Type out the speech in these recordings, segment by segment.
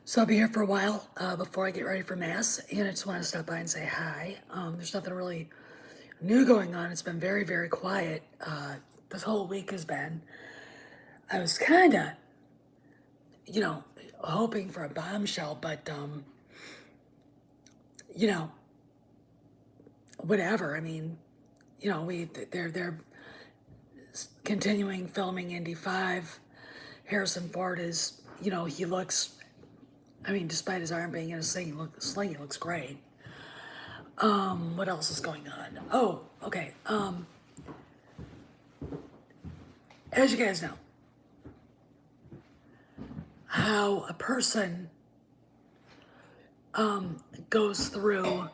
So I'll be here for a while before I get ready for Mass, and I just want to stop by and say hi. There's nothing really new going on. It's been very, very quiet. This whole week has been. I was kind of, you know, hoping for a bombshell, but you know, whatever. I mean, they're continuing filming Indy 5. Harrison Ford is, he looks. I mean, despite his arm being in a sling, he looks great. What else is going on? Oh, okay. As you guys know, how a person goes through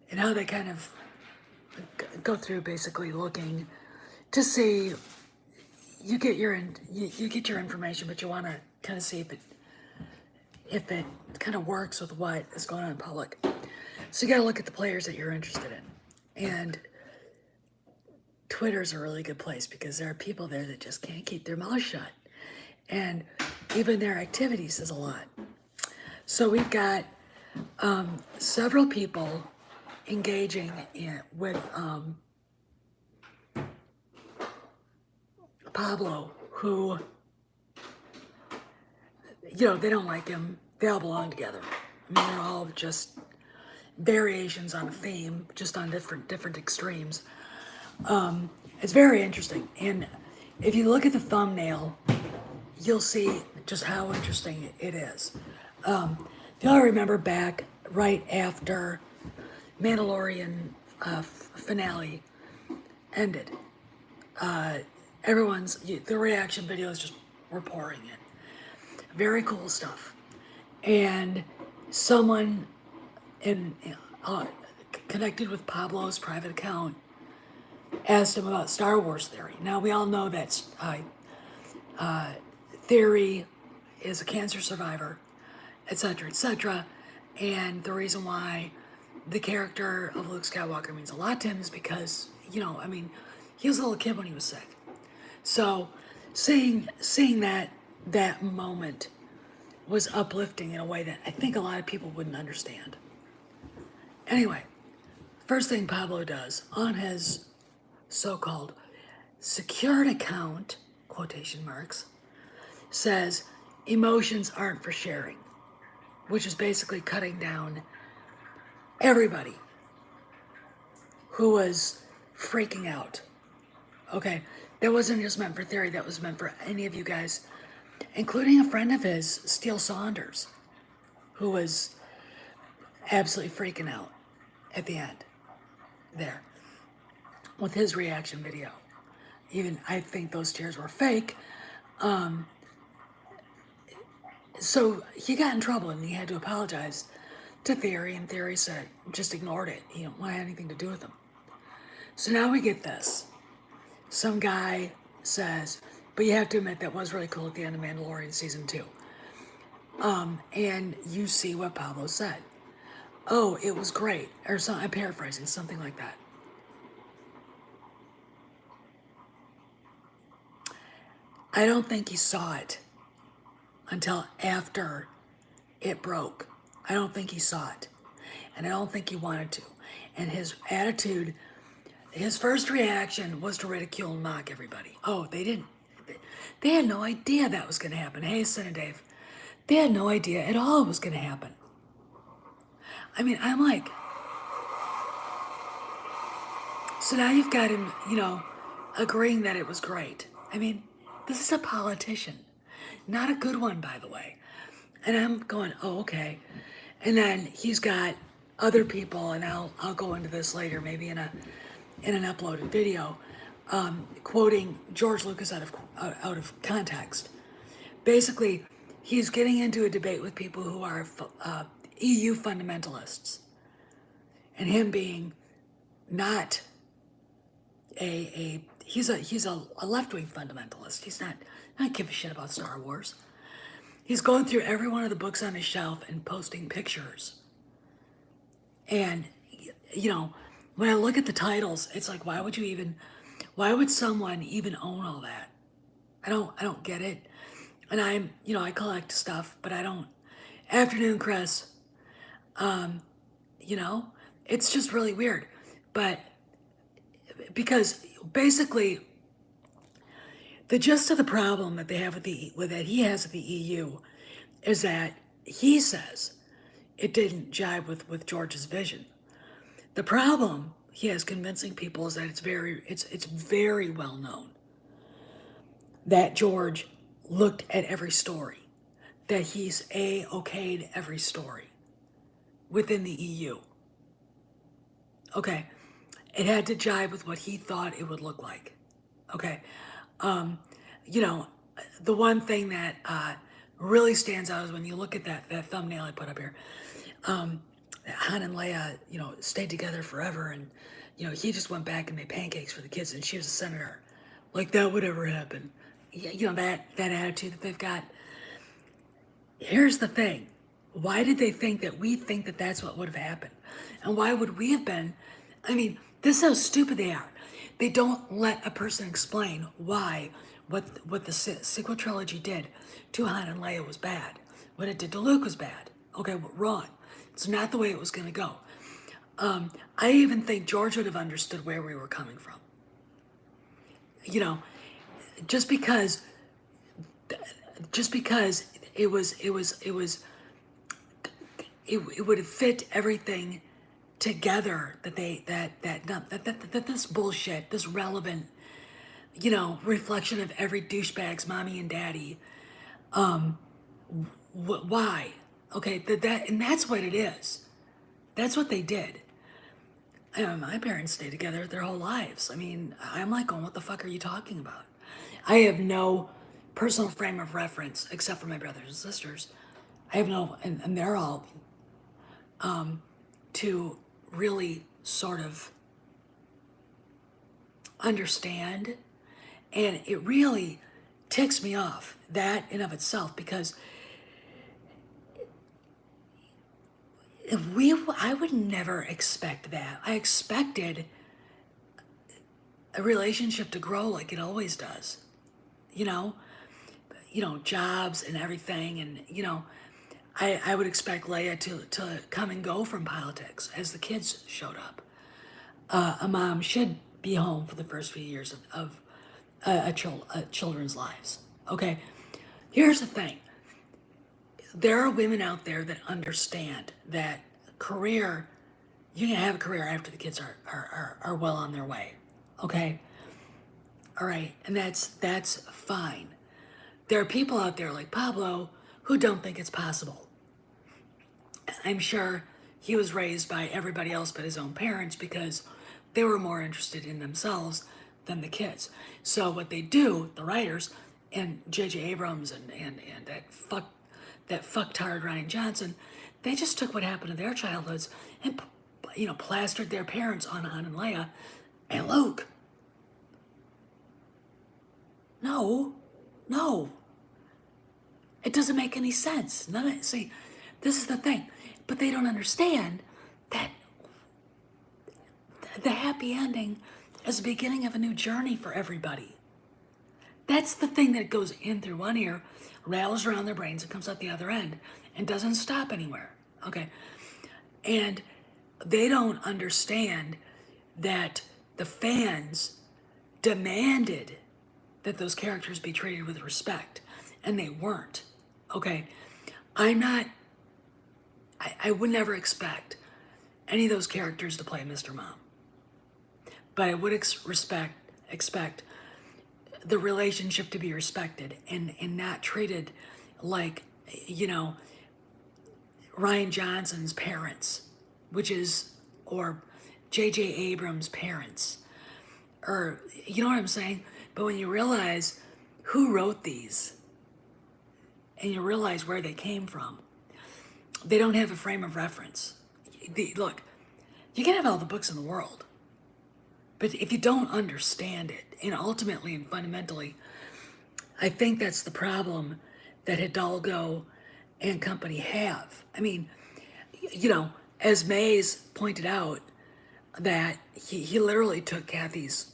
and how they kind of go through basically looking to see you get you get your information, but you want to kind of see if it kind of works with what is going on in public. So you got to look at the players that you're interested in, and Twitter's a really good place because there are people there that just can't keep their mouth shut, and even their activity says a lot. So we've got several people engaging with Pablo, who, they don't like him. They all belong together. I mean, they're all just variations on a theme, just on different extremes. It's very interesting, and if you look at the thumbnail, you'll see just how interesting it is. If y'all remember back right after Mandalorian finale ended, the reaction videos just were pouring in. Very cool stuff. And someone connected with Pablo's private account asked him about Star Wars theory. Now, we all know that Theory is a cancer survivor, etc., etc. And the reason why the character of Luke Skywalker means a lot to him is because, he was a little kid when he was sick. So seeing that moment was uplifting in a way that I think a lot of people wouldn't understand. Anyway, first thing Pablo does on his so-called secured account, quotation marks, says emotions aren't for sharing, which is basically cutting down everybody who was freaking out. Okay, that wasn't just meant for Theory, that was meant for any of you guys, including a friend of his, Steele Saunders, who was absolutely freaking out at the end there with his reaction video. Even I think those tears were fake. So he got in trouble and he had to apologize to Theory, and Theory said, just ignored it. He didn't want to have anything to do with him. So now we get this. Some guy says, but you have to admit that was really cool at the end of Mandalorian season 2. And you see what Pablo said. Oh, it was great. Or I'm paraphrasing, something like that. I don't think he saw it until after it broke. I don't think he saw it. And I don't think he wanted to. And his attitude, his first reaction was to ridicule and mock everybody. Oh, they had no idea that was going to happen. Hey, Senator Dave, they had no idea at all it was going to happen. I mean, I'm like, so now you've got him, agreeing that it was great. I mean, this is a politician. Not a good one, by the way. And I'm going, oh, okay. And then he's got other people, and I'll go into this later, maybe in an uploaded video, quoting George Lucas out of context. Basically, he's getting into a debate with people who are EU fundamentalists, and him being not he's a left-wing fundamentalist. He's not give a shit about Star Wars. He's going through every one of the books on his shelf and posting pictures. And, when I look at the titles, it's like, why would someone even own all that? I don't get it. and I collect stuff, but I don't. Afternoon Crest, you know, it's just really weird. But because basically, the gist of the problem that they have with that he has with the EU is that he says it didn't jibe with George's vision. The problem he has convincing people is that it's very well known that George looked at every story, that he's okayed every story within the EU. Okay, it had to jibe with what he thought it would look like. Okay, you know, the one thing that really stands out is when you look at that thumbnail I put up here. That Han and Leia, stayed together forever, and he just went back and made pancakes for the kids, and she was a senator. Like that would ever happen. Yeah, that attitude that they've got. Here's the thing. Why did they think that we think that that's what would have happened? And why would we have been? I mean, this is how stupid they are. They don't let a person explain why what the sequel trilogy did to Han and Leia was bad. What it did to Luke was bad. Okay, well, wrong. It's not the way it was going to go. I even think George would have understood where we were coming from. Just because it would have fit everything together that this bullshit, this relevant, reflection of every douchebag's mommy and daddy. Why? Okay, and that's what it is. That's what they did. My parents stayed together their whole lives. I mean, I'm like, going, what the fuck are you talking about? I have no personal frame of reference except for my brothers and sisters. I have no, and they're all to really sort of understand. And it really ticks me off, that in of itself, because I would never expect that. I expected a relationship to grow like it always does. Jobs and everything, and I would expect Leia to come and go from politics as the kids showed up. A mom should be home for the first few years of children's lives. Okay, here's the thing. There are women out there that understand that you can have a career after the kids are well on their way. Okay? All right, and that's fine. There are people out there like Pablo who don't think it's possible. I'm sure he was raised by everybody else but his own parents because they were more interested in themselves than the kids. So what they do, the writers, and J.J. Abrams and that fucktard Ryan Johnson, they just took what happened to their childhoods and plastered their parents on Han and Leia and Luke. No. It doesn't make any sense. See, this is the thing. But they don't understand that the happy ending is the beginning of a new journey for everybody. That's the thing that goes in through one ear, rattles around their brains, and comes out the other end, and doesn't stop anywhere. Okay? And they don't understand that the fans demanded that those characters be treated with respect, and they weren't. Okay? I would never expect any of those characters to play Mr. Mom. But I would expect the relationship to be respected and not treated like, Ryan Johnson's parents, or J.J. Abrams' parents, or, you know what I'm saying? But when you realize who wrote these, and you realize where they came from, they don't have a frame of reference. Look, you can have all the books in the world, but if you don't understand it, and ultimately and fundamentally, I think that's the problem that Hidalgo and company have. I mean, as Mays pointed out, that he literally took Kathy's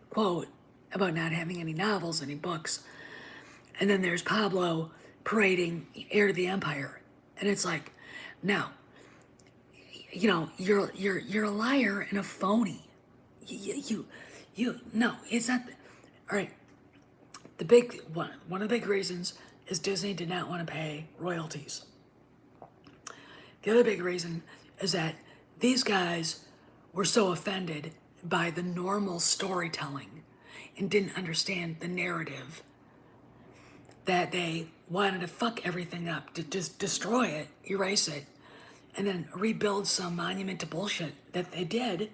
quote about not having any novels, any books, And then there's Pablo parading heir to the empire. And it's like, no, you're a liar and a phony. No, it's not. All right. The big one of the big reasons is Disney did not want to pay royalties. The other big reason is that these guys were so offended by the normal storytelling and didn't understand the narrative that they wanted to fuck everything up, to just destroy it, erase it, and then rebuild some monument to bullshit that they did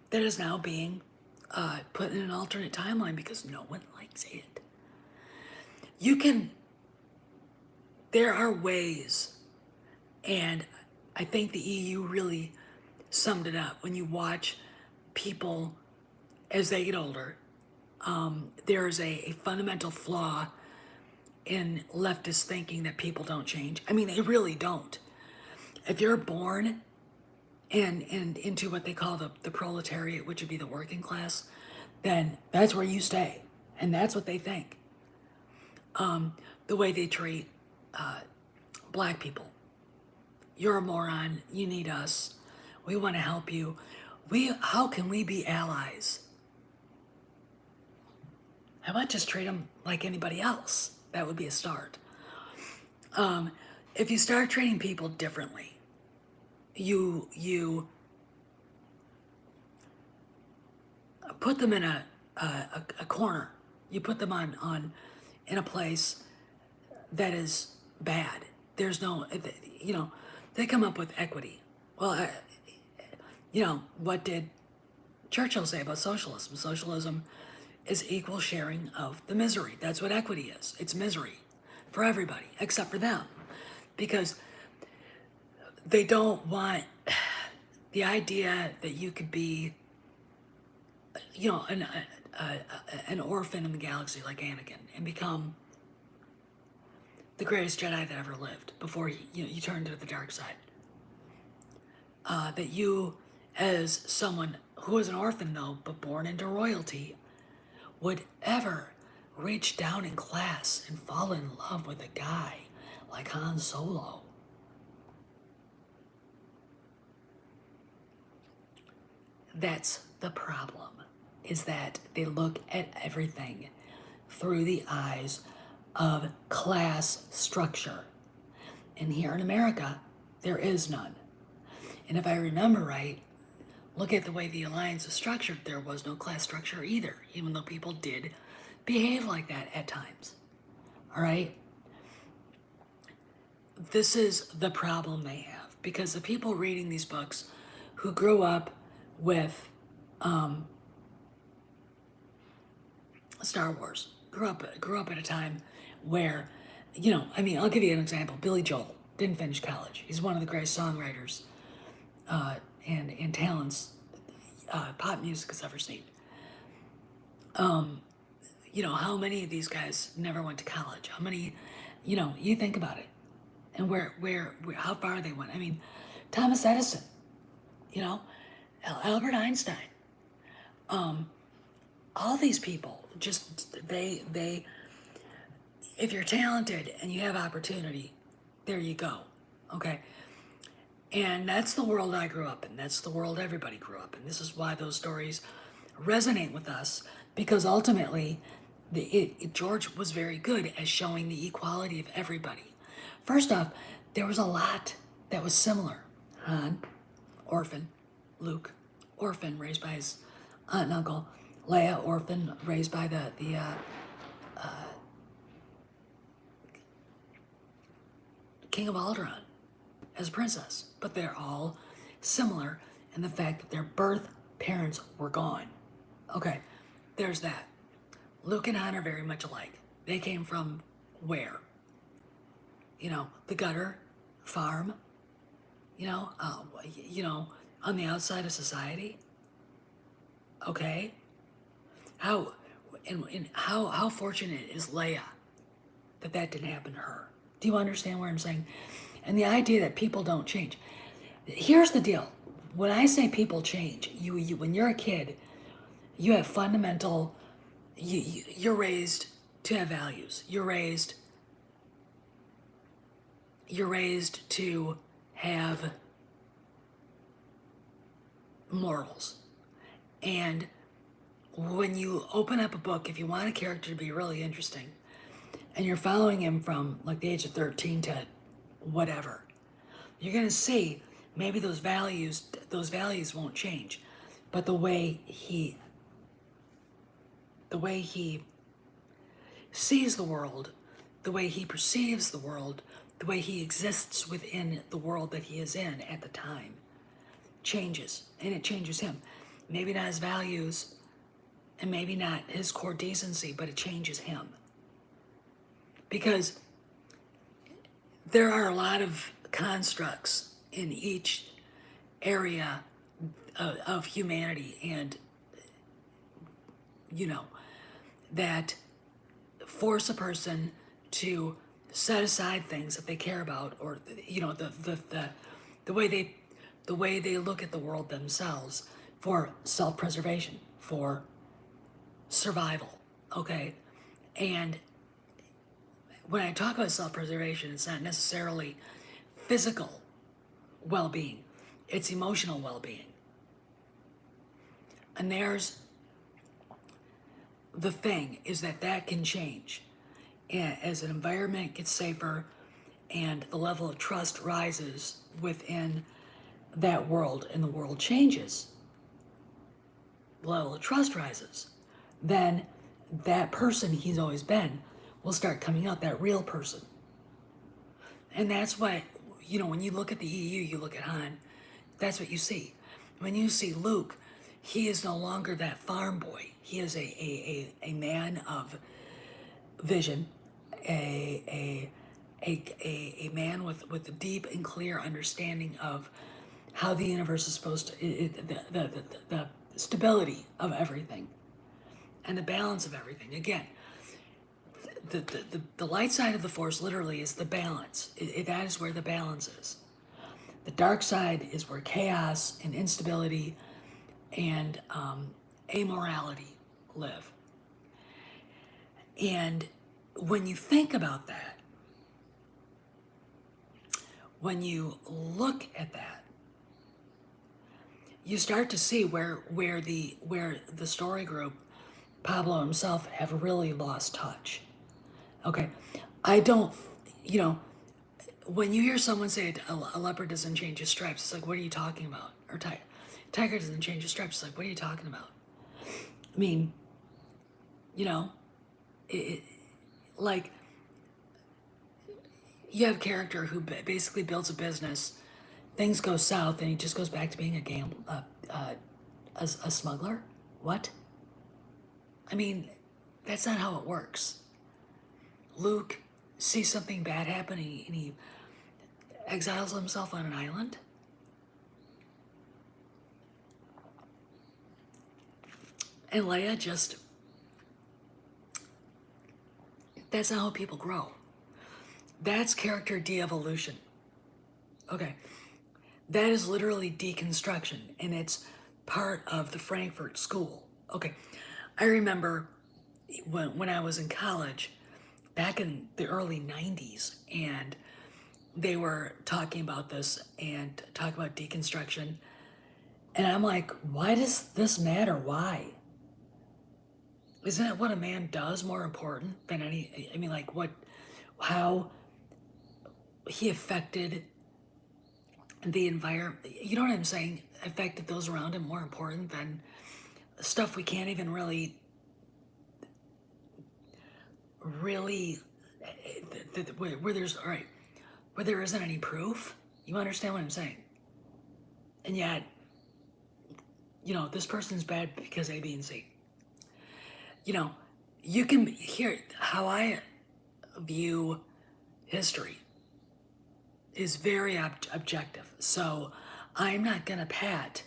that is now being put in an alternate timeline because no one likes it. There are ways, and I think the EU really summed it up when you watch people as they get older. There is a fundamental flaw in leftist thinking that people don't change. I mean, they really don't. If you're born and into what they call the proletariat, which would be the working class, then that's where you stay. And that's what they think. The way they treat black people. You're a moron. You need us. We want to help you. How can we be allies? How about just treat them like anybody else? That would be a start. If you start treating people differently, you put them in a corner. You put them in a place that is bad. There's no, they come up with equity. Well, what did Churchill say about socialism? Socialism is equal sharing of the misery. That's what equity is. It's misery for everybody except for them, because they don't want the idea that you could be, an orphan in the galaxy like Anakin and become the greatest Jedi that ever lived before you turned to the dark side. That you, as someone who is an orphan though, but born into royalty, would ever reach down in class and fall in love with a guy like Han Solo. That's the problem, is that they look at everything through the eyes of class structure. And here in America, there is none. And if I remember right, look at the way the alliance is structured. There was no class structure either, even though people did behave like that at times. All right? This is the problem they have, because the people reading these books who grew up with Star Wars, grew up at a time where, I'll give you an example. Billy Joel didn't finish college. He's one of the greatest songwriters and talents pop music has ever seen. How many of these guys never went to college? How many, you think about it, and where how far they went. I mean, Thomas Edison, Albert Einstein, all these people, just they if you're talented and you have opportunity, there you go. Okay. And that's the world I grew up in. That's the world everybody grew up in. This is why those stories resonate with us, because ultimately George was very good at showing the equality of everybody. First off, there was a lot that was similar. Han, orphan. Luke, orphan, raised by his aunt and uncle. Leia, orphan, raised by the King of Alderaan as a princess. But they're all similar in the fact that their birth parents were gone. Okay, there's that. Luke and Han are very much alike. They came from where? The gutter, farm, on the outside of society. Okay? How fortunate is Leia that didn't happen to her? Do you understand what I'm saying? And the idea that people don't change. Here's the deal. When I say people change, you when you're a kid, you have fundamental, you're raised to have values. You're raised to have morals. And when you open up a book, if you want a character to be really interesting, and you're following him from like the age of 13 to whatever, you're going to see maybe those values won't change, but the way he sees the world, the way he perceives the world, the way he exists within the world that he is in at the time changes, and it changes him. Maybe not his values, and maybe not his core decency, but it changes him. Because there are a lot of constructs in each area of humanity, and you know, that force a person to set aside things that they care about, or the way they look at the world themselves, for self-preservation, for survival. Okay. And when I talk about self-preservation, it's not necessarily physical well-being, it's emotional well-being. And there's the thing, is that can change as an environment gets safer and the level of trust rises within that world, and the world changes, the level of trust rises, then that person he's always been will start coming out, that real person. And that's what, when you look at the EU, you look at Han, that's what you see. When you see Luke, he is no longer that farm boy. He is a man of vision, a man with a deep and clear understanding of how the universe is supposed to, the stability of everything and the balance of everything. Again, the light side of the force literally is the balance. That is where the balance is. The dark side is where chaos and instability and amorality live. And when you think about that, when you look at that, you start to see where the story group, Pablo himself, have really lost touch. Okay, I don't, when you hear someone say a leopard doesn't change his stripes, it's like, what are you talking about? Or tiger doesn't change his stripes, it's like, what are you talking about? I mean, like, you have a character who basically builds a business, things go south, and he just goes back to being a smuggler. What? I mean, that's not how it works. Luke sees something bad happen, and he exiles himself on an island. And Leia just, that's not how people grow. That's character de-evolution. Okay. That is literally deconstruction, and it's part of the Frankfurt School. Okay. I remember when I was in college, back in the early 90s, and they were talking about this and talking about deconstruction. And I'm like, why does this matter? Why? Isn't it what a man does more important than how he affected the environment? You know what I'm saying? Affected those around him more important than stuff we can't even really where there isn't any proof. You understand what I'm saying? And yet, this person's bad because A, B, and C. You can hear how I view history is very objective. So I'm not going to pat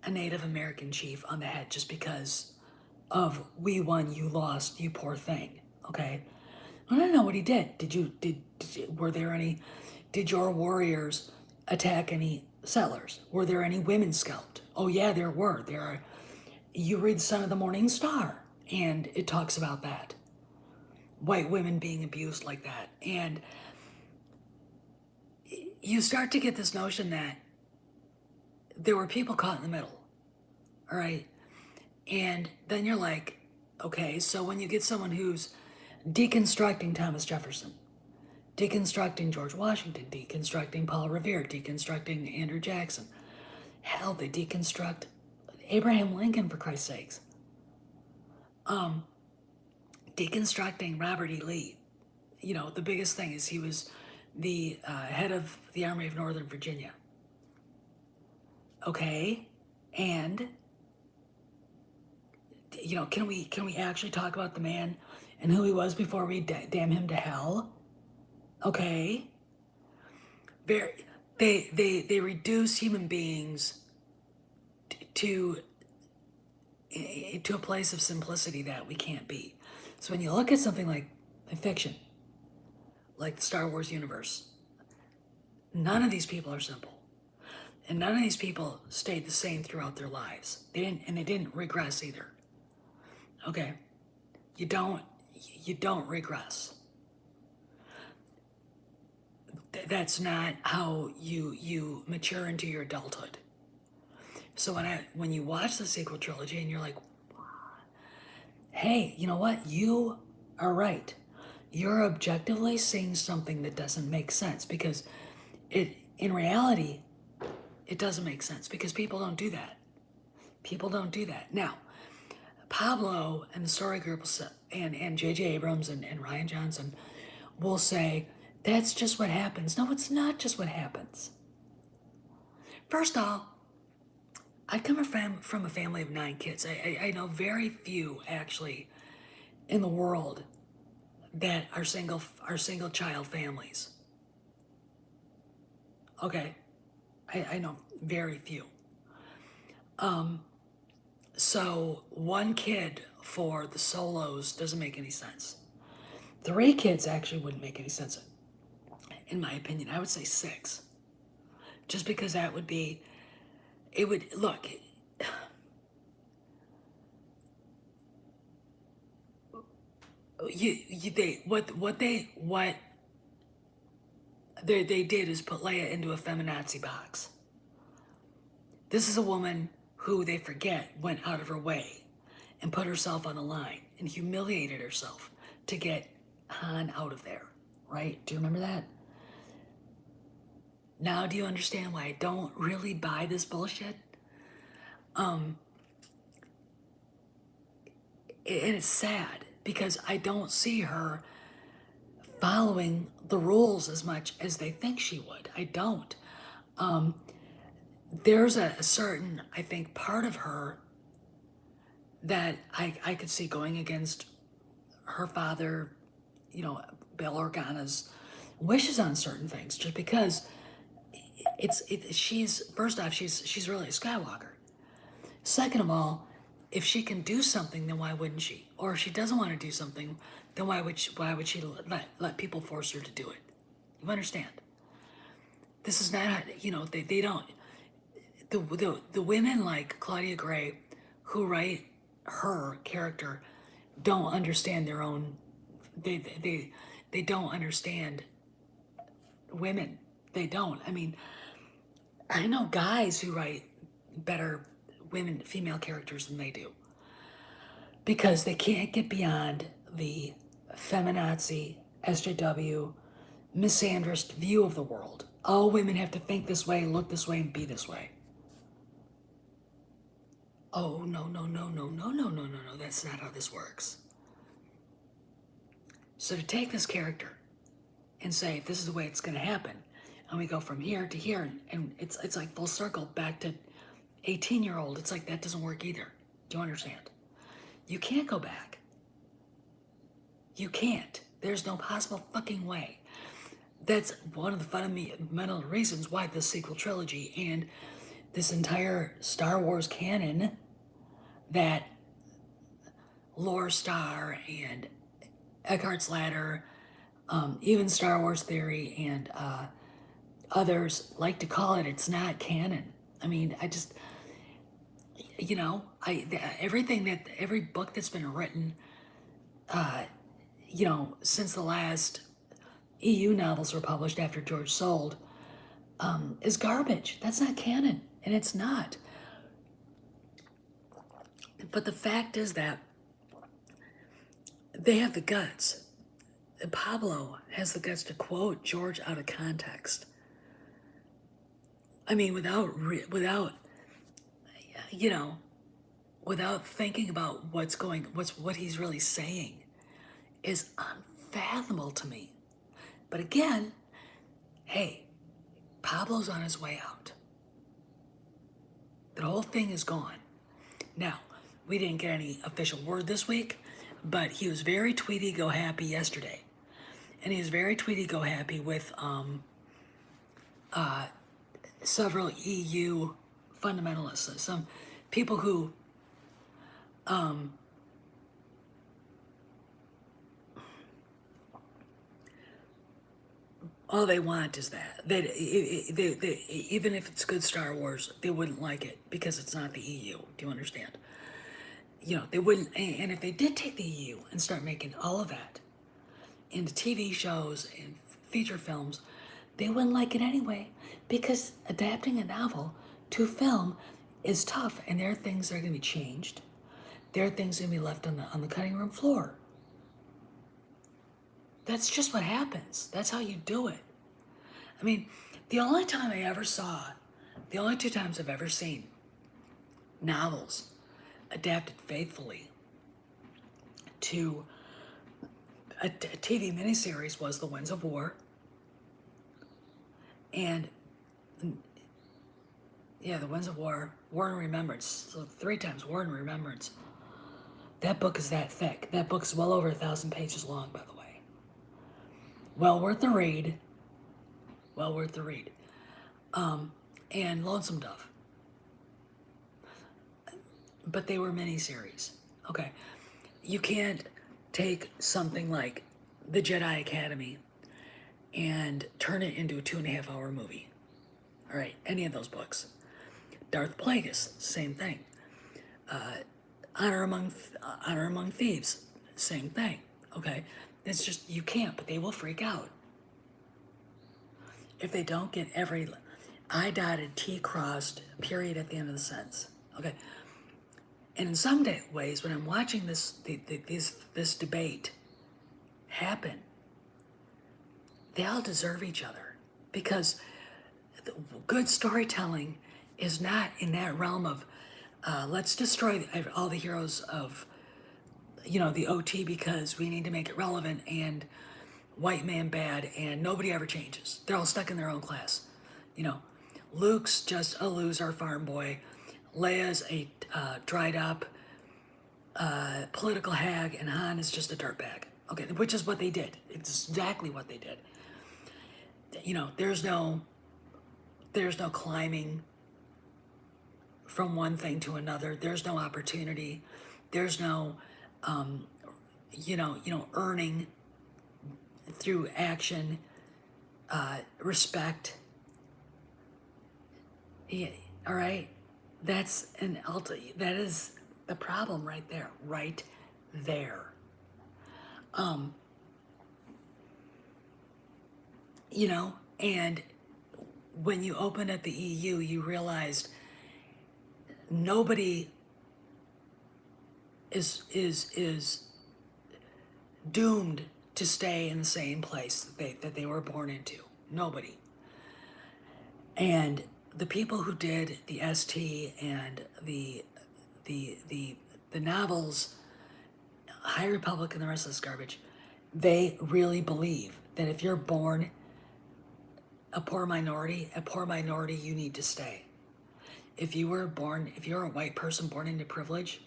a Native American chief on the head just because of we won, you lost, you poor thing. Okay? I don't know what he did. Did your warriors attack any settlers? Were there any women scalped? Oh yeah, there were. There are. You read Son of the Morning Star, and it talks about that. white women being abused like that. And you start to get this notion that there were people caught in the middle, all right? And then you're like, okay, so when you get someone who's deconstructing Thomas Jefferson, deconstructing George Washington, deconstructing Paul Revere, deconstructing Andrew Jackson, hell, they deconstruct Abraham Lincoln, for Christ's sakes. Deconstructing Robert E. Lee. You know, the biggest thing is he was the head of the Army of Northern Virginia. Okay, and you know, can we actually talk about the man and who he was before we damn him to hell? Okay, they reduce human beings to a place of simplicity that we can't be. So when you look at something like fiction, like the Star Wars universe, none of these people are simple. And none of these people stayed the same throughout their lives. They didn't regress either. Okay? You don't regress. That's not how you mature into your adulthood. So when you watch the sequel trilogy and you're like, hey, you know what? You are right. You're objectively seeing something that doesn't make sense, because in reality, it doesn't make sense, because people don't do that. People don't do that. Now, Pablo and the story group and J.J. Abrams and Rian Johnson will say, that's just what happens. No, it's not just what happens. First off, I come from a family of 9 kids. I know very few, actually, in the world that are single child families. Okay? I know very few. So 1 kid for the solos doesn't make any sense. 3 kids actually wouldn't make any sense, in my opinion. I would say 6. Just because that would be, it would, look, what they did is put Leia into a feminazi box. This is a woman who they forget went out of her way and put herself on the line and humiliated herself to get Han out of there, right? Do you remember that? Now do you understand why I don't really buy this bullshit? And it's sad because I don't see her following the rules as much as they think she would. I don't. There's a certain, I think, part of her that I could see going against her father, you know, Bail Organa's wishes on certain things, just because she's, first off, she's really a Skywalker. Second of all, if she can do something, then why wouldn't she? Or if she doesn't want to do something, then why would she let people force her to do it? You understand? This is not, you know, they don't, the women like Claudia Gray who write her character don't understand their own, they don't understand women. They don't. I mean, I know guys who write better female characters than they do, because they can't get beyond the feminazi, SJW, misandrist view of the world. All women have to think this way, look this way, and be this way. Oh, no, that's not how this works. So to take this character and say, this is the way it's going to happen, and we go from here to here, and it's like full circle back to 18-year-old. It's like that doesn't work either. Do you understand? You can't go back. You can't. There's no possible fucking way. That's one of the fundamental reasons why the sequel trilogy and this entire Star Wars canon, that Lore Star and Eckhart's Ladder, even Star Wars Theory and others like to call it, it's not canon. I mean, I just, you know, every book that's been written, since the last EU novels were published after George sold, is garbage. That's not canon, and it's not. But the fact is that they have the guts. Pablo has the guts to quote George out of context. I mean, without you know, without thinking about what he's really saying, is unfathomable to me. But again, hey, Pablo's on his way out. The whole thing is gone. Now, we didn't get any official word this week, but he was very Tweety Go Happy yesterday. And he was very Tweety Go Happy with several EU fundamentalists, some people who all they want is that even if it's good Star Wars, they wouldn't like it because it's not the EU. Do you understand? They wouldn't. And if they did take the EU and start making all of that into TV shows and feature films, they wouldn't like it anyway, because adapting a novel to film is tough, and there are things that are going to be changed. There are things going to be left on the cutting room floor. That's just what happens. That's how you do it. I mean, the only two times I've ever seen novels adapted faithfully to a TV miniseries was The Winds of War, and The Winds of War, War and Remembrance. So 3 times War and Remembrance. That book is that thick. That book's well over 1,000 pages long, by the way. Well worth the read. Well worth the read. And Lonesome Dove. But they were miniseries. Okay. You can't take something like The Jedi Academy and turn it into a 2.5-hour movie. All right, any of those books. Darth Plagueis, same thing. Honor Among Thieves, same thing. Okay, it's just, you can't, but they will freak out if they don't get every I dotted, T crossed, period at the end of the sentence. Okay, and in some ways, when I'm watching this debate happen, they all deserve each other, because good storytelling is not in that realm of let's destroy all the heroes of the OT because we need to make it relevant, and white man bad, and nobody ever changes. They're all stuck in their own class. Luke's just a loser farm boy. Leia's a dried up political hag, and Han is just a dirtbag. Okay, which is what they did. It's exactly what they did. There's no climbing from one thing to another. There's no opportunity. There's no earning through action, respect. Yeah, all right. That is the problem right there. Right there. And when you opened up the EU, you realized nobody is doomed to stay in the same place that they were born into. Nobody. And the people who did the ST and the novels, High Republic and the rest of this garbage, they really believe that if you're born a poor minority, you need to stay. If you're a white person born into privilege,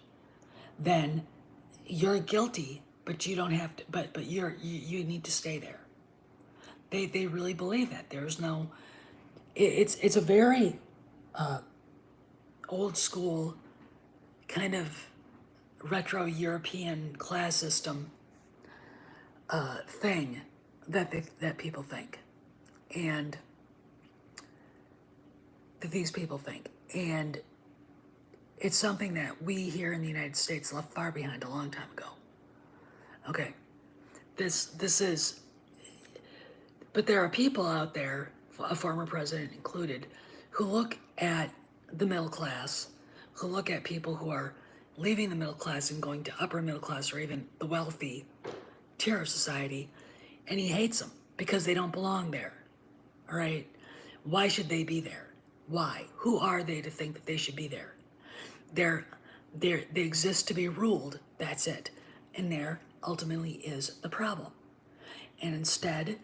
then you're guilty, but you don't have to. But you need to stay there. They really believe that. There's no. It's a very old school kind of retro European class system thing that people think, and that these people think, and it's something that we here in the United States left far behind a long time ago. Okay, this is, but there are people out there, a former president included, who look at the middle class, who look at people who are leaving the middle class and going to upper middle class or even the wealthy tier of society, and he hates them because they don't belong there. All right? Why should they be there? Why? Who are they to think that they should be there? They exist to be ruled. That's it. And there ultimately is the problem. And instead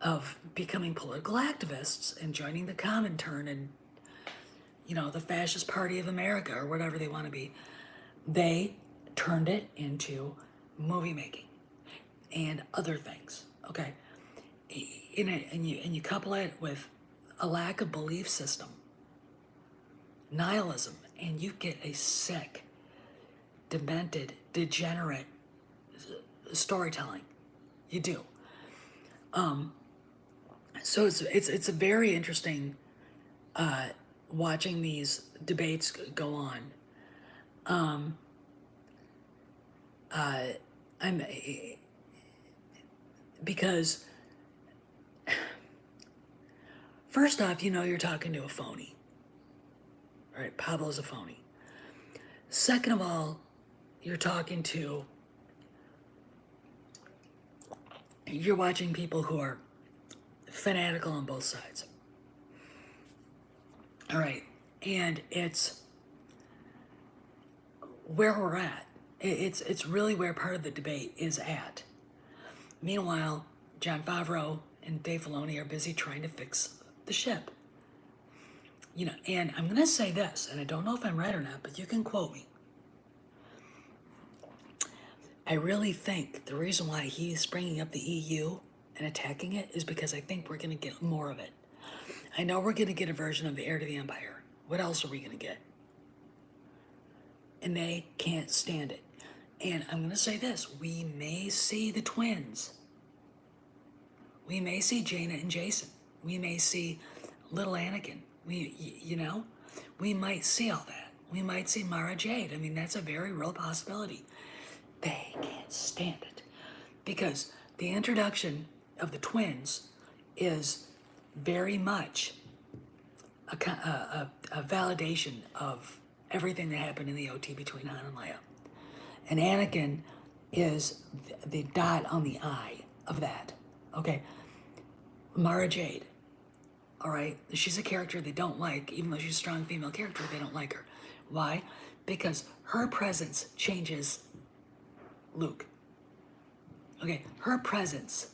of becoming political activists and joining the Comintern and, the Fascist Party of America or whatever they want to be, they turned it into movie making and other things. Okay, and you couple it with a lack of belief system, nihilism, and you get a sick, demented, degenerate storytelling. You do. So it's a very interesting watching these debates go on. I'm because first off, you're talking to a phony. Right? Pablo's a phony. Second of all, you're watching people who are fanatical on both sides. All right. And it's where we're at. It's really where part of the debate is at. Meanwhile, Jon Favreau and Dave Filoni are busy trying to fix the ship. And I'm going to say this, and I don't know if I'm right or not, but you can quote me. I really think the reason why he's bringing up the EU and attacking it is because I think we're going to get more of it. I know we're going to get a version of the Heir to the Empire. What else are we going to get? And they can't stand it. And I'm going to say this. We may see the twins. We may see Jaina and Jason. We may see little Anakin. We might see all that. We might see Mara Jade. I mean, that's a very real possibility. They can't stand it because the introduction of the twins is very much a validation of everything that happened in the OT between Han and Leia. And Anakin is the dot on the I of that. Okay. Mara Jade. All right. She's a character they don't like, even though she's a strong female character, they don't like her. Why? Because her presence changes Luke. Okay. Her presence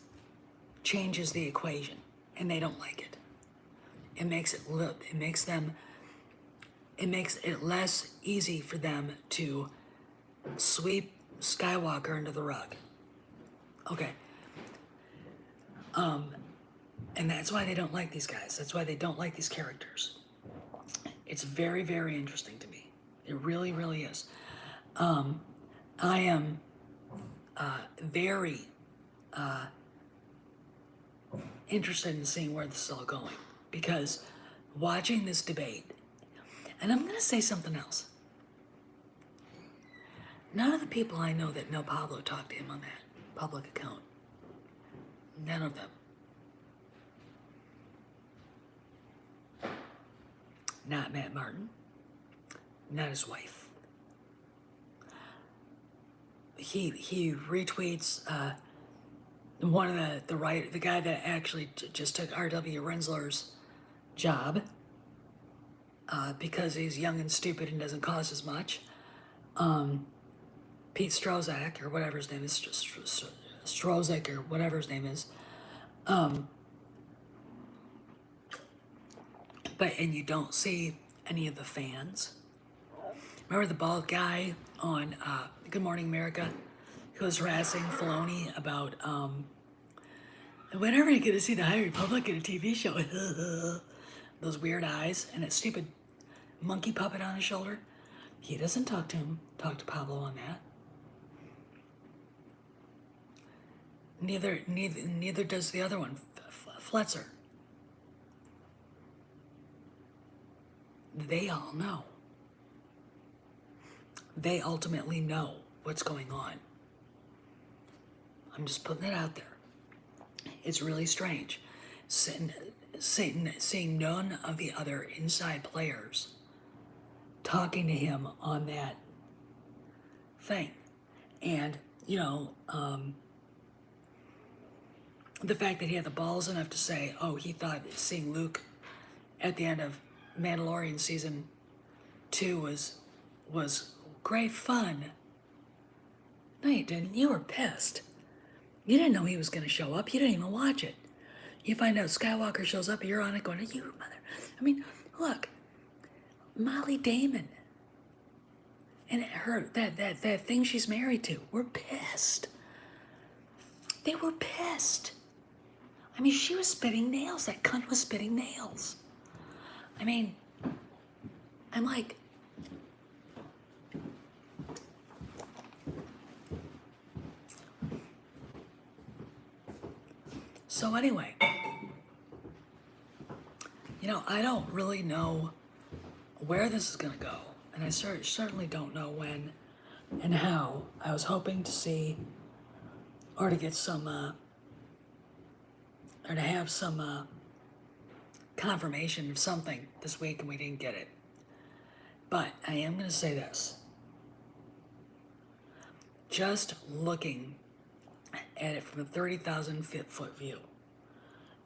changes the equation, and they don't like it. It makes it less easy for them to sweep Skywalker under the rug. Okay. And that's why they don't like these guys. That's why they don't like these characters. It's very, very interesting to me. It really, really is. I am very interested in seeing where this is all going, because watching this debate, and I'm going to say something else. None of the people I know that know Pablo talk to him on that public account. None of them. Not Matt Martin. Not his wife. He retweets one of the guy that actually just took R.W. Rensler's job because he's young and stupid and doesn't cost as much. Pete Strozak, or whatever his name is, Strozak, or whatever his name is. And you don't see any of the fans. Remember the bald guy on Good Morning America who was harassing Filoni about whenever you get to see the High Republic in a TV show, those weird eyes and that stupid monkey puppet on his shoulder. He doesn't talk to Pablo on that. Neither does the other one, Fletzer. They all know. They ultimately know what's going on. I'm just putting it out there. It's really strange. Seeing none of the other inside players talking to him on that thing. And, the fact that he had the balls enough to say, oh, he thought seeing Luke at the end of Mandalorian season 2 was great fun. No, you didn't. You were pissed. You didn't know he was going to show up. You didn't even watch it. You find out Skywalker shows up, you're on it going, you mother. I mean, look, Molly Damon and her, that thing she's married to, were pissed. They were pissed. I mean, she was spitting nails. That cunt was spitting nails. I mean, I'm like, so anyway, I don't really know where this is going to go. And I certainly don't know when and how. I was hoping to see or to get some, or to have some confirmation of something this week, and we didn't get it. But I am going to say this. Just looking at it from a 30,000 foot view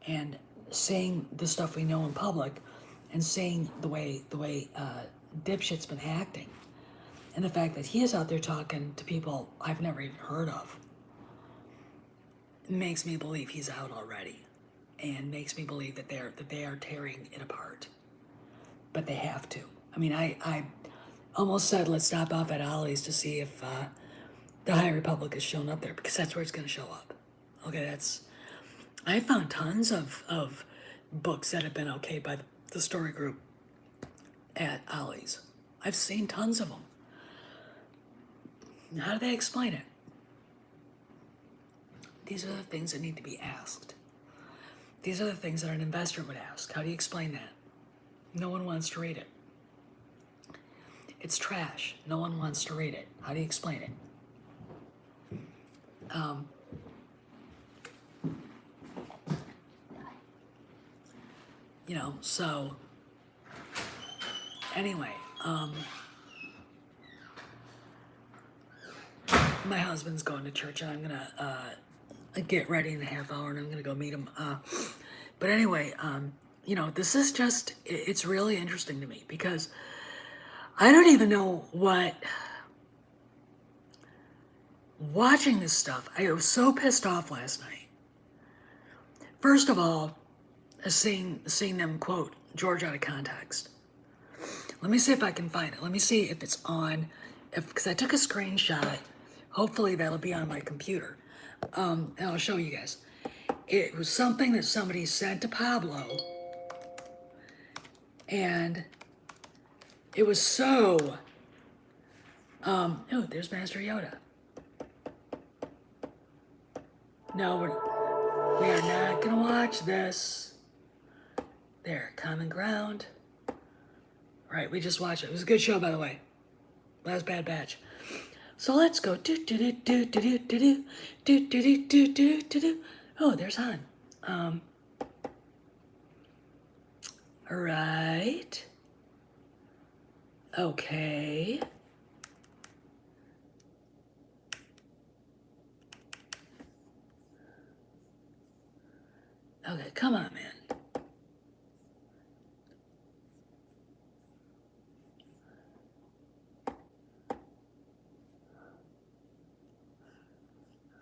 and seeing the stuff we know in public and seeing the way Dipshit's been acting and the fact that he is out there talking to people I've never even heard of makes me believe he's out already, and makes me believe that they are tearing it apart. But they have to. I mean, I almost said let's stop off at Ollie's to see if the High Republic has shown up there, because that's where it's going to show up. Okay, I found tons of books that have been okayed by the story group at Ollie's. I've seen tons of them. How do they explain it? These are the things that need to be asked. These are the things that an investor would ask. How do you explain that? No one wants to read it. It's trash. No one wants to read it. How do you explain it? So anyway, my husband's going to church, and I'm gonna get ready in a half hour, and I'm gonna go meet him. But anyway, this is just, it's really interesting to me, because I don't even know what, watching this stuff, I was so pissed off last night. First of all, seeing them quote George out of context. Let me see if I can find it. Let me see if it's on, because I took a screenshot. Hopefully that'll be on my computer. And I'll show you guys. It was something that somebody sent to Pablo. And it was so, oh, there's Master Yoda. No, we are not gonna watch this. There, Common Ground. Right, we just watched it. It was a good show, by the way. Last Bad Batch. So let's go. Oh, there's Han. All right. Okay. Okay, come on, man.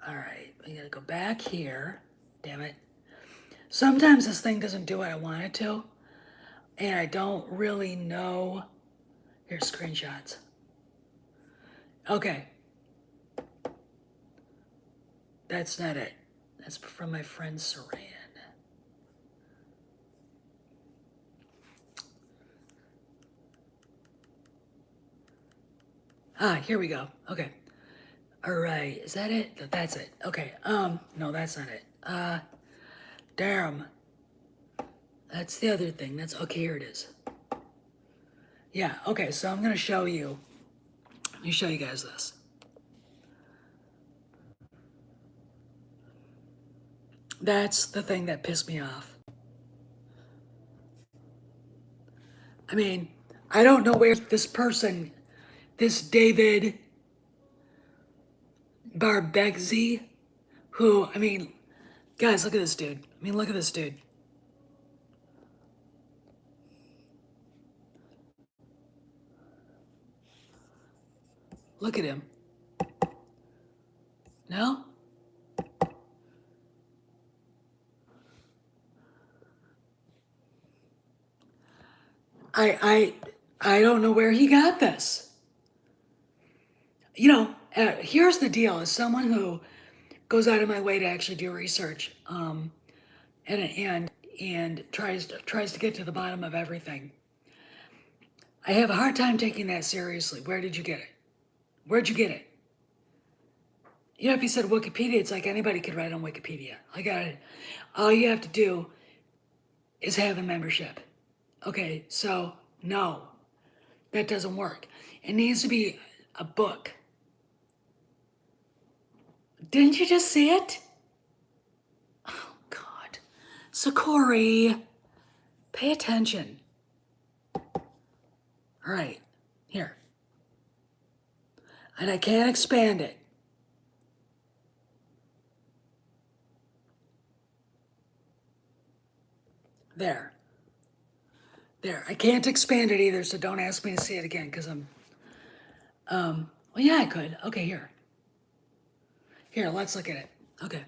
All right, we gotta go back here. Damn it. Sometimes this thing doesn't do what I want it to, and I don't really know. Here's screenshots. Okay. That's not it. That's from my friend Saran. Here we go. Okay. All right. Is that it? That's it. Okay. No, that's not it. Damn. That's the other thing. That's okay. Here it is. Yeah. Okay. So I'm gonna show you. Let me show you guys this. That's the thing that pissed me off. I mean, I don't know where this person, this David Barbegzi, who, I mean, guys, look at this dude. I mean, look at this dude. Look at him. No? I I don't know where he got this. You know, here's the deal: as someone who goes out of my way to actually do research, and tries to get to the bottom of everything, I have a hard time taking that seriously. Where did you get it? Where'd you get it? You know, if you said Wikipedia, it's like anybody could write on Wikipedia. I got it. All you have to do is have a membership. Okay, so no, that doesn't work. It needs to be a book. Didn't you just see it? Oh, God. So, Corey, pay attention. All right, here. And I can't expand it. There. There. I can't expand it either, so don't ask me to see it again because well, yeah, I could. Okay, here. Here, let's look at it. Okay.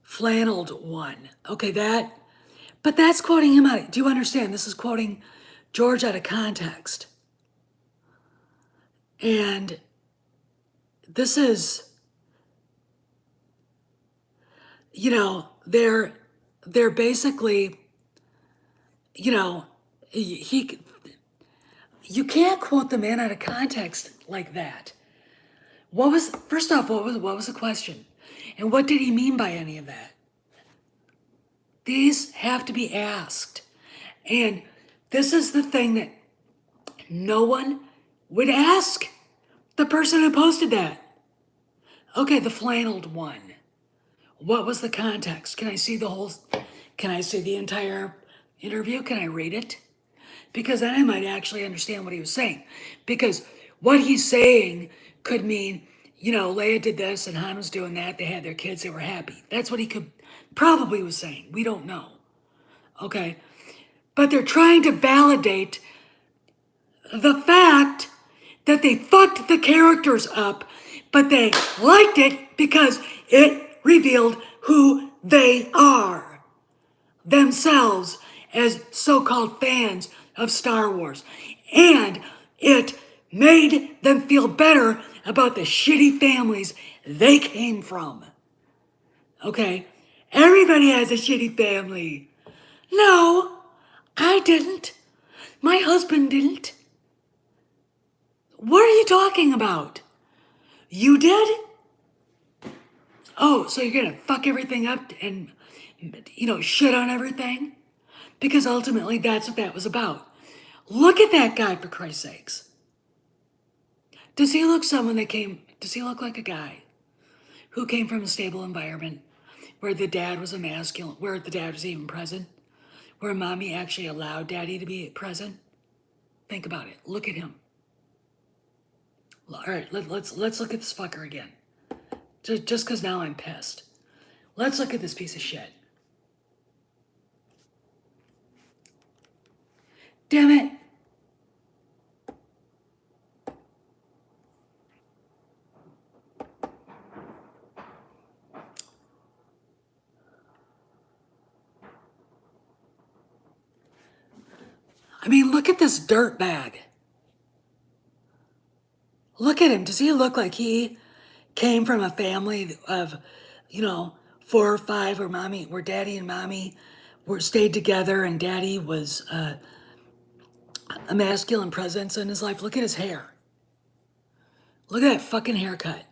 Flanneled one. Okay, but that's quoting him out. Do you understand? This is quoting George out of context. And this is, you know, they're basically, you know, he you can't quote the man out of context like that. First off, what was the question? And what did he mean by any of that? These have to be asked. And this is the thing that no one would ask the person who posted that. Okay, the flanneled one. What was the context? Can I see the entire interview? Can I read it? Because then I might actually understand what he was saying. Because what he's saying could mean, you know, Leia did this and Han was doing that. They had their kids. They were happy. That's what he could probably was saying. We don't know. Okay. But they're trying to validate the fact that they fucked the characters up, but they liked it because it revealed who they are themselves as so-called fans of Star Wars. And it made them feel better about the shitty families they came from. Okay? Everybody has a shitty family. No, I didn't. My husband didn't. What are you talking about? You did? Oh, so you're gonna fuck everything up and, you know, shit on everything? Because ultimately that's what that was about. Look at that guy, for Christ's sakes. Does he look like a guy who came from a stable environment where the dad was where the dad was even present? Where mommy actually allowed daddy to be present? Think about it. Look at him. All right, let's look at this fucker again. Just because now I'm pissed. Let's look at this piece of shit. Damn it. I mean, look at this dirt bag. Look at him. Does he look like he came from a family of, you know, 4 or 5 where daddy and mommy stayed together and daddy was a masculine presence in his life? Look at his hair. Look at that fucking haircut.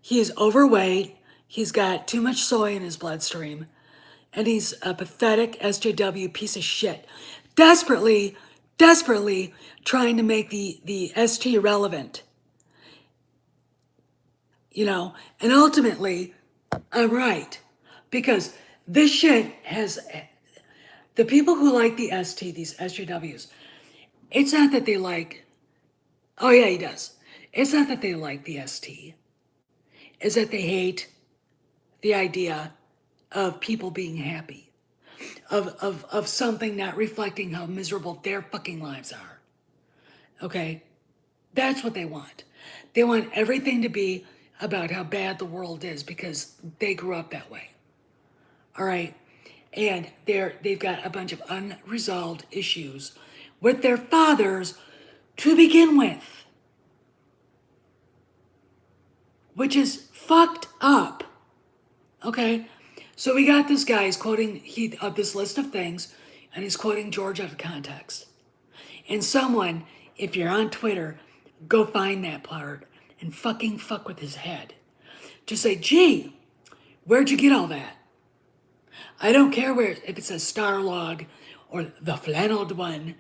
He is overweight. He's got too much soy in his bloodstream. And he's a pathetic SJW piece of shit. desperately, desperately trying to make the ST relevant, you know, and ultimately, I'm right. Because this shit has, the people who like the ST, these SJWs, it's not that they like, oh yeah, he does. It's not that they like the ST, it's that they hate the idea of people being happy, of something not reflecting how miserable their fucking lives are. Okay? That's what they want. They want everything to be about how bad the world is because they grew up that way. All right? And they've got a bunch of unresolved issues with their fathers to begin with, which is fucked up. Okay? So we got this guy, he's quoting this list of things, and he's quoting George out of context. And someone, if you're on Twitter, go find that part and fucking fuck with his head. Just say, gee, where'd you get all that? I don't care if it says Starlog or the flanneled one.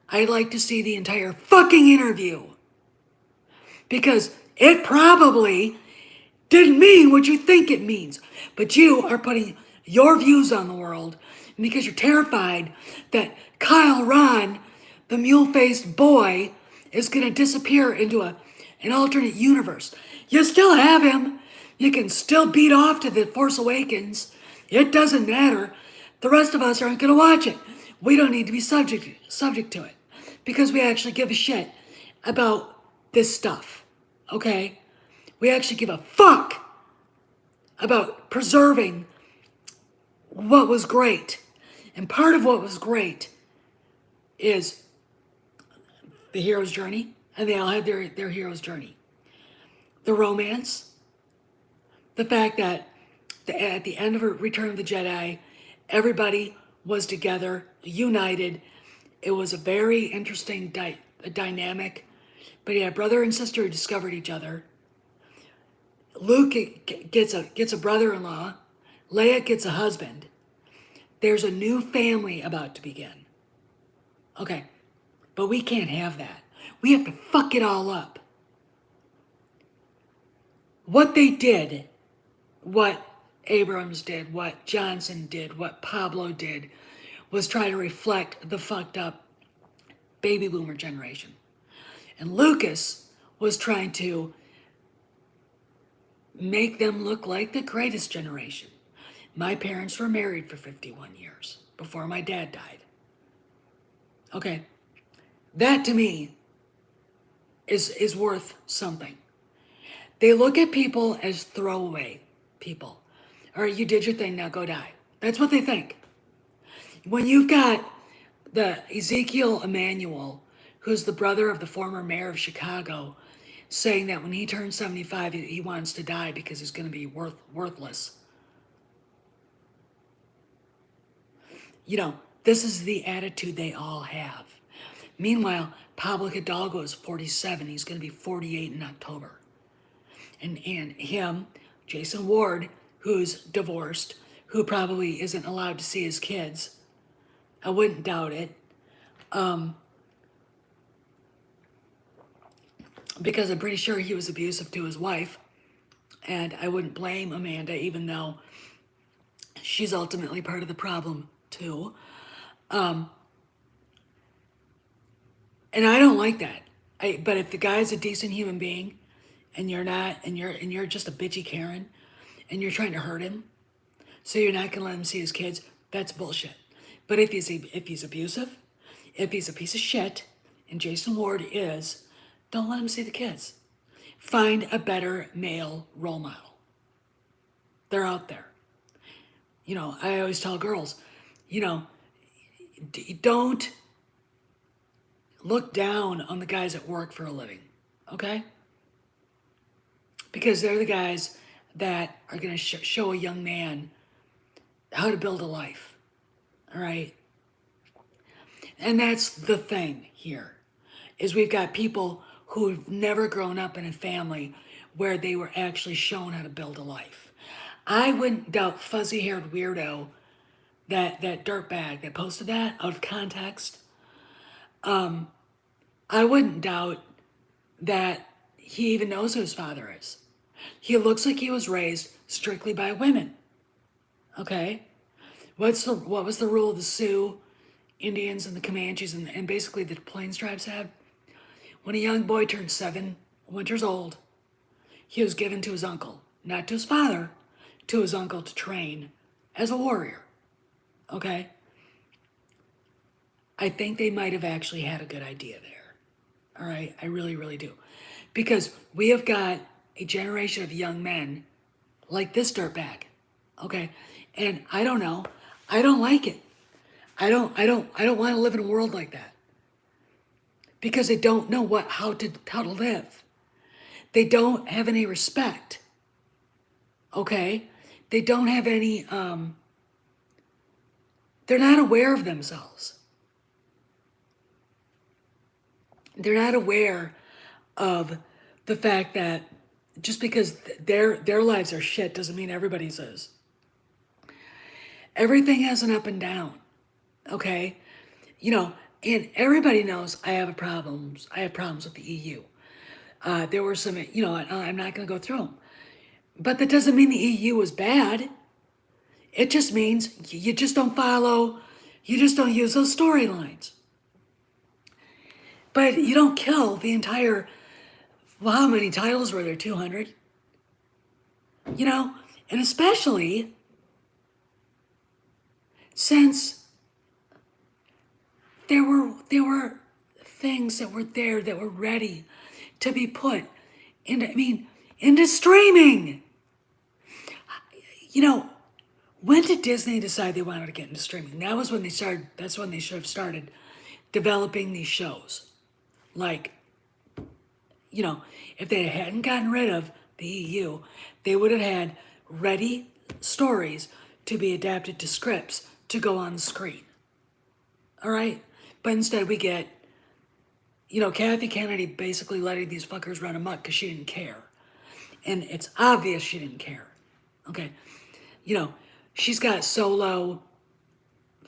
I'd like to see the entire fucking interview. Because it probably didn't mean what you think it means. But you are putting your views on the world because you're terrified that Kyle Ron, the mule-faced boy, is going to disappear into an alternate universe. You still have him. You can still beat off to The Force Awakens. It doesn't matter. The rest of us aren't going to watch it. We don't need to be subject to it because we actually give a shit about this stuff. Okay? We actually give a fuck about preserving what was great. And part of what was great is the hero's journey, and they all had their hero's journey. The romance, the fact that at the end of Return of the Jedi, everybody was together, united. It was a very interesting dynamic. But yeah, brother and sister who discovered each other. Luke gets a brother-in-law. Leia gets a husband. There's a new family about to begin. Okay, but we can't have that. We have to fuck it all up. What they did, what Abrams did, what Johnson did, what Pablo did, was try to reflect the fucked up baby boomer generation. And Lucas was trying to make them look like the greatest generation. My parents were married for 51 years before my dad died. Okay, that to me is worth something. They look at people as throwaway people. All right, you did your thing, now go die. That's what they think. When you've got the Ezekiel Emanuel, who's the brother of the former mayor of Chicago, saying that when he turns 75, he wants to die because he's going to be worthless. You know, this is the attitude they all have. Meanwhile, Pablo Hidalgo is 47. He's going to be 48 in October. And him, Jason Ward, who's divorced, who probably isn't allowed to see his kids. I wouldn't doubt it. Because I'm pretty sure he was abusive to his wife. And I wouldn't blame Amanda, even though she's ultimately part of the problem too. And I don't like that. But if the guy's a decent human being, and you're not, and you're just a bitchy Karen, and you're trying to hurt him, so you're not gonna let him see his kids, that's bullshit. But if he's abusive, if he's a piece of shit, and Jason Ward is, don't let him see the kids. Find a better male role model. They're out there. You know, I always tell girls, you know, don't look down on the guys that work for a living, okay? Because they're the guys that are going to show a young man how to build a life, all right? And that's the thing here, is we've got people who've never grown up in a family where they were actually shown how to build a life. I wouldn't doubt fuzzy-haired weirdo that dirtbag that posted that out of context, I wouldn't doubt that he even knows who his father is. He looks like he was raised strictly by women. Okay? What was the rule of the Sioux, Indians, and the Comanches, and basically the Plains tribes had? When a young boy turned 7 winters old, he was given to his uncle, not to his father, to his uncle to train as a warrior. Okay? I think they might have actually had a good idea there. All right? I really, really do. Because we have got a generation of young men like this dirtbag. Okay? And I don't know. I don't like it. I don't want to live in a world like that. Because they don't know how to live. They don't have any respect. Okay? They don't have any they're not aware of themselves. They're not aware of the fact that just because their lives are shit doesn't mean everybody's is. Everything has an up and down. Okay? You know, and everybody knows I have problems with the EU. There were some, I'm not going to go through them. But that doesn't mean the EU is bad. It just means you just don't you just don't use those storylines. But you don't kill the entire, well, how many titles were there? 200? You know, and especially since there were things that were there that were ready to be put into streaming. You know, when did Disney decide they wanted to get into streaming? That's when they should have started developing these shows. Like, if they hadn't gotten rid of the EU, they would have had ready stories to be adapted to scripts to go on the screen. All right? But instead we get, Kathy Kennedy basically letting these fuckers run amok because she didn't care. And it's obvious she didn't care. Okay? She's got solo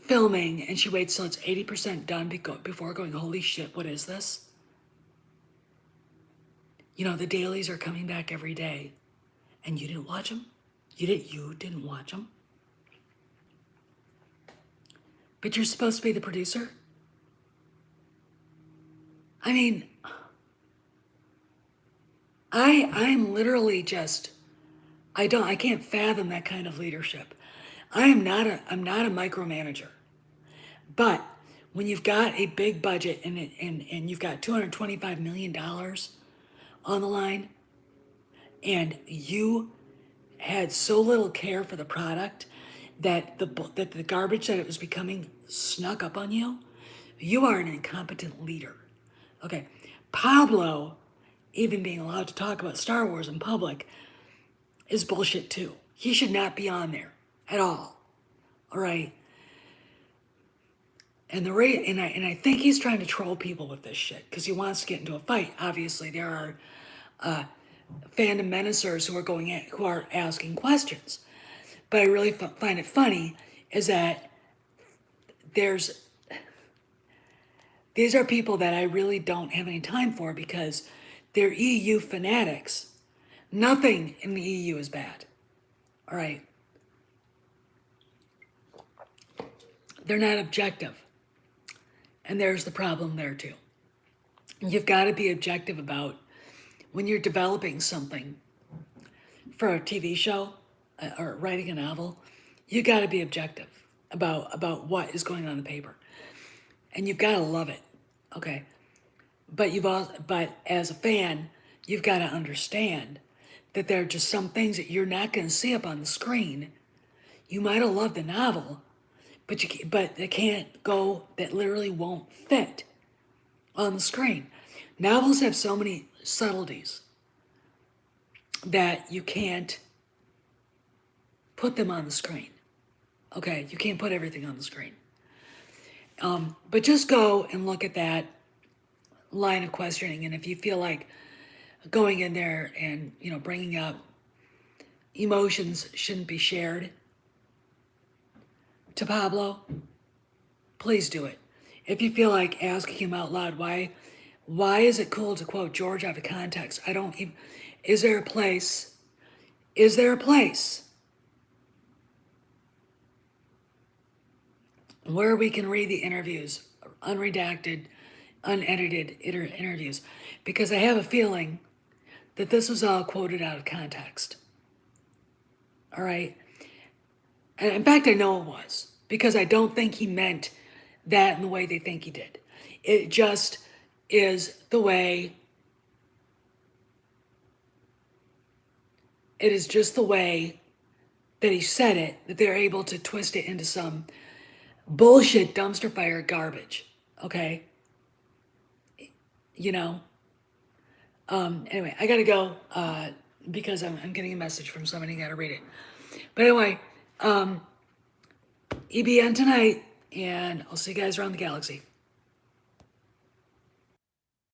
filming and she waits till it's 80% done before going, holy shit, what is this? The dailies are coming back every day. And you didn't watch them? You didn't watch them? But you're supposed to be the producer? I mean, I'm literally just, I can't fathom that kind of leadership. I'm not a micromanager. But when you've got a big budget and you've got $225 million on the line, and you had so little care for the product that the garbage that it was becoming snuck up on you, you are an incompetent leader. Okay, Pablo even being allowed to talk about Star Wars in public is bullshit too. He should not be on there at all. All right. And I think he's trying to troll people with this shit because he wants to get into a fight. Obviously, there are fandom menacers who are asking questions. But I really find it funny is that these are people that I really don't have any time for because they're EU fanatics. Nothing in the EU is bad. All right. They're not objective. And there's the problem there too. You've got to be objective about when you're developing something for a TV show or writing a novel, you got to be objective about what is going on in the paper. And you've got to love it. Okay. But as a fan, you've got to understand that there are just some things that you're not going to see up on the screen. You might have loved the novel, but they can't go, that literally won't fit on the screen. Novels have so many subtleties that you can't put them on the screen. Okay, you can't put everything on the screen. But just go and look at that line of questioning, and if you feel like going in there and bringing up emotions shouldn't be shared, to Pablo, please do it. If you feel like asking him out loud, why is it cool to quote George out of context? I don't even, is there a place? Is there a place where we can read the interviews, unredacted, unedited interviews? Because I have a feeling that this was all quoted out of context. All right. And in fact, I know it was because I don't think he meant that in the way they think he did. It just is the way, it is just the way that he said it that they're able to twist it into some bullshit dumpster fire garbage. Okay. You know? Anyway, I gotta go because I'm getting a message from somebody, gotta read it. But anyway, EBN tonight, and I'll see you guys around the galaxy.